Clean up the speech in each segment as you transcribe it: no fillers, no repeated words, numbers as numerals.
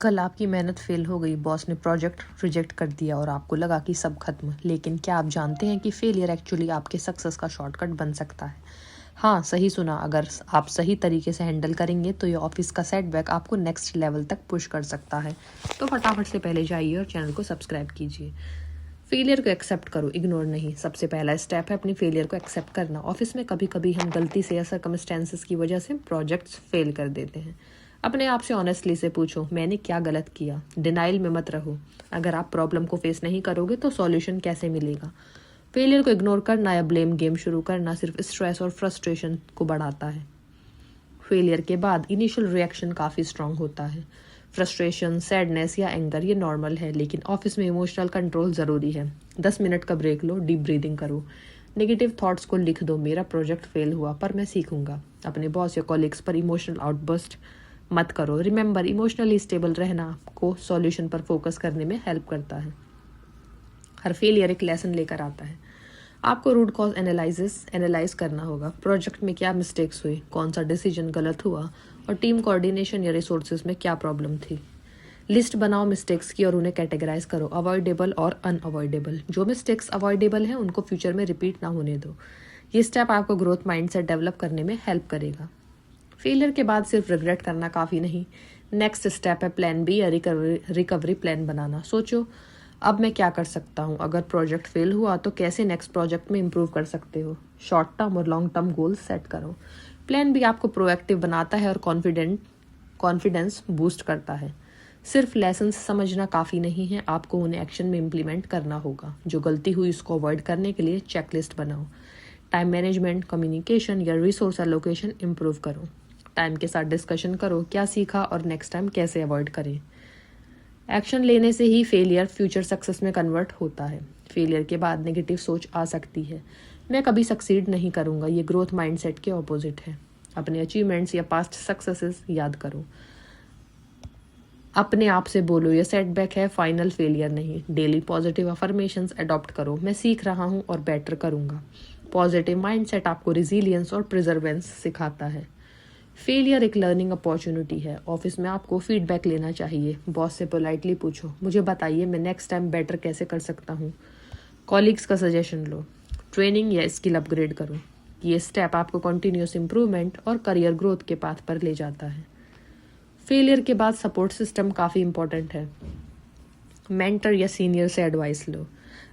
कल आपकी मेहनत फेल हो गई, बॉस ने प्रोजेक्ट रिजेक्ट कर दिया और आपको लगा कि सब खत्म। लेकिन क्या आप जानते हैं कि फेलियर एक्चुअली आपके सक्सेस का शॉर्टकट बन सकता है? हाँ, सही सुना। अगर आप सही तरीके से हैंडल करेंगे तो ये ऑफिस का सेटबैक आपको नेक्स्ट लेवल तक पुश कर सकता है। तो फटाफट से पहले जाइए और चैनल को सब्सक्राइब कीजिए। फेलियर को एक्सेप्ट करो, इग्नोर नहीं। सबसे पहला स्टेप है अपनी फेलियर को एक्सेप्ट करना। ऑफिस में कभी कभी हम गलती से या सर्कमस्टेंसेस की वजह से प्रोजेक्ट्स फेल कर देते हैं। अपने आप से ऑनेस्टली से पूछो, मैंने क्या गलत किया। डिनाइल में मत रहो। अगर आप प्रॉब्लम को फेस नहीं करोगे तो सॉल्यूशन कैसे मिलेगा? फेलियर को इग्नोर करना या ब्लेम गेम शुरू करना सिर्फ स्ट्रेस और फ्रस्ट्रेशन को बढ़ाता है। फेलियर के बाद इनिशियल रिएक्शन काफ़ी स्ट्रांग होता है। फ्रस्ट्रेशन, सैडनेस या एंगर ये नॉर्मल है, लेकिन ऑफिस में इमोशनल कंट्रोल ज़रूरी है। 10 मिनट का ब्रेक लो, डीप ब्रीदिंग करो। नेगेटिव थॉट्स को लिख दो, मेरा प्रोजेक्ट फेल हुआ पर मैं सीखूंगा। अपने बॉस या कॉलीग्स पर इमोशनल आउटबर्स्ट मत करो। रिमेंबर, इमोशनली स्टेबल रहना आपको सॉल्यूशन पर फोकस करने में हेल्प करता है। हर फेलियर एक लेसन लेकर आता है। आपको रूट कॉज एनालाइज करना होगा। प्रोजेक्ट में क्या मिस्टेक्स हुई, कौन सा डिसीजन गलत हुआ और टीम कोऑर्डिनेशन या रिसोर्सेज में क्या प्रॉब्लम थी। लिस्ट बनाओ मिस्टेक्स की और उन्हें कैटेगराइज करो, अवॉइडेबल और अनअवॉइडेबल। जो मिस्टेक्स अवॉइडेबल हैं उनको फ्यूचर में रिपीट ना होने दो। ये स्टेप आपको ग्रोथ माइंडसेट डेवलप करने में हेल्प करेगा। फेलियर के बाद सिर्फ रिग्रेट करना काफ़ी नहीं। नेक्स्ट स्टेप है प्लान बी या रिकवरी प्लान बनाना। सोचो, अब मैं क्या कर सकता हूँ? अगर प्रोजेक्ट फेल हुआ तो कैसे नेक्स्ट प्रोजेक्ट में इम्प्रूव कर सकते हो? शॉर्ट टर्म और लॉन्ग टर्म गोल्स सेट करो। प्लान बी आपको प्रोएक्टिव बनाता है और कॉन्फिडेंस बूस्ट करता है। सिर्फ लेसन्स समझना काफ़ी नहीं है, आपको उन्हें एक्शन में इम्प्लीमेंट करना होगा। जो गलती हुई उसको अवॉइड करने के लिए चेकलिस्ट बनाओ। टाइम मैनेजमेंट, कम्युनिकेशन या रिसोर्स एलोकेशन इम्प्रूव करो। टाइम के साथ डिस्कशन करो, क्या सीखा और नेक्स्ट टाइम कैसे अवॉइड करें। एक्शन लेने से ही फेलियर फ्यूचर सक्सेस में कन्वर्ट होता है। फेलियर के बाद नेगेटिव सोच आ सकती है, मैं कभी सक्सीड नहीं करूंगा। ये ग्रोथ माइंडसेट के ऑपोजिट है। अपने अचीवमेंट्स या पास्ट सक्सेसेस याद करो। अपने आप से बोलो, ये सेटबैक है, फाइनल फेलियर नहीं। डेली पॉजिटिव अफर्मेशंस अडॉप्ट करो, मैं सीख रहा हूँ और बेटर करूँगा। पॉजिटिव माइंडसेट आपको रिजिलियंस और प्रिजर्वेंस सिखाता है। फेलियर एक लर्निंग अपॉर्चुनिटी है। ऑफिस में आपको फीडबैक लेना चाहिए। बॉस से पोलाइटली पूछो, मुझे बताइए मैं नेक्स्ट टाइम बेटर कैसे कर सकता हूँ। कॉलीग्स का सजेशन लो। ट्रेनिंग या स्किल अपग्रेड करो। ये स्टेप आपको कंटिन्यूस इंप्रूवमेंट और करियर ग्रोथ के पाथ पर ले जाता है। फेलियर के बाद सपोर्ट सिस्टम काफ़ी इंपॉर्टेंट है। मेंटर या सीनियर से एडवाइस लो।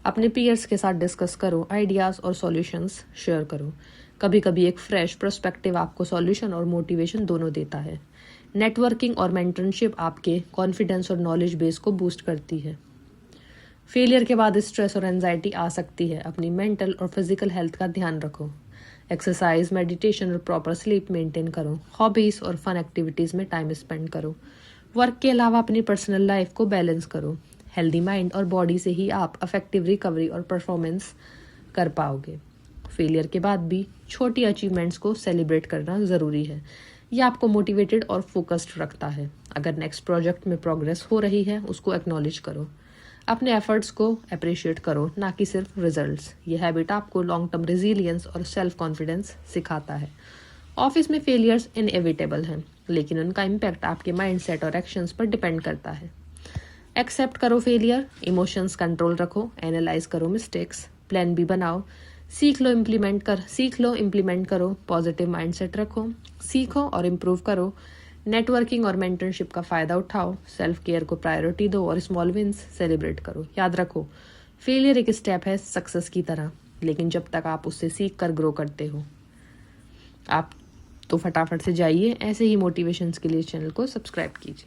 अपने पीयर्स के साथ डिस्कस करो, आइडियाज़ और सॉल्यूशंस शेयर करो। कभी कभी एक फ्रेश पर्सपेक्टिव आपको सॉल्यूशन और मोटिवेशन दोनों देता है। नेटवर्किंग और मेंटरशिप आपके कॉन्फिडेंस और नॉलेज बेस को बूस्ट करती है। फेलियर के बाद स्ट्रेस और एंजाइटी आ सकती है। अपनी मेंटल और फिजिकल हेल्थ का ध्यान रखो। एक्सरसाइज, मेडिटेशन और प्रॉपर स्लीप मेंटेन करो। हॉबीज़ और फन एक्टिविटीज़ में टाइम स्पेंड करो। वर्क के अलावा अपनी पर्सनल लाइफ को बैलेंस करो। हेल्दी माइंड और बॉडी से ही आप इफेक्टिव रिकवरी और परफॉर्मेंस कर पाओगे। फेलियर के बाद भी छोटी अचीवमेंट्स को सेलिब्रेट करना ज़रूरी है। यह आपको मोटिवेटेड और फोकस्ड रखता है। अगर नेक्स्ट प्रोजेक्ट में प्रोग्रेस हो रही है उसको एक्नॉलेज करो। अपने एफर्ट्स को अप्रिशिएट करो, ना कि सिर्फ रिजल्ट्स। यह हैबिट आपको लॉन्ग टर्म रेजिलियंस और सेल्फ कॉन्फिडेंस सिखाता है। ऑफिस में फेलियर्स इनएविटेबल हैं, लेकिन उनका इम्पैक्ट आपके माइंडसेट और एक्शंस पर डिपेंड करता है। एक्सेप्ट करो फेलियर, इमोशंस कंट्रोल रखो, एनालाइज करो मिस्टेक्स, प्लान बी बनाओ, सीख लो इम्प्लीमेंट करो, पॉजिटिव माइंडसेट रखो, सीखो और इम्प्रूव करो। नेटवर्किंग और मेंटरशिप का फ़ायदा उठाओ। सेल्फ केयर को प्रायोरिटी दो और स्मॉल विंस सेलिब्रेट करो। याद रखो, फेलियर एक स्टेप है सक्सेस की तरह, लेकिन जब तक आप उससे सीख कर ग्रो करते हो। आप तो फटाफट से जाइए, ऐसे ही मोटिवेशंस के लिए चैनल को सब्सक्राइब कीजिए।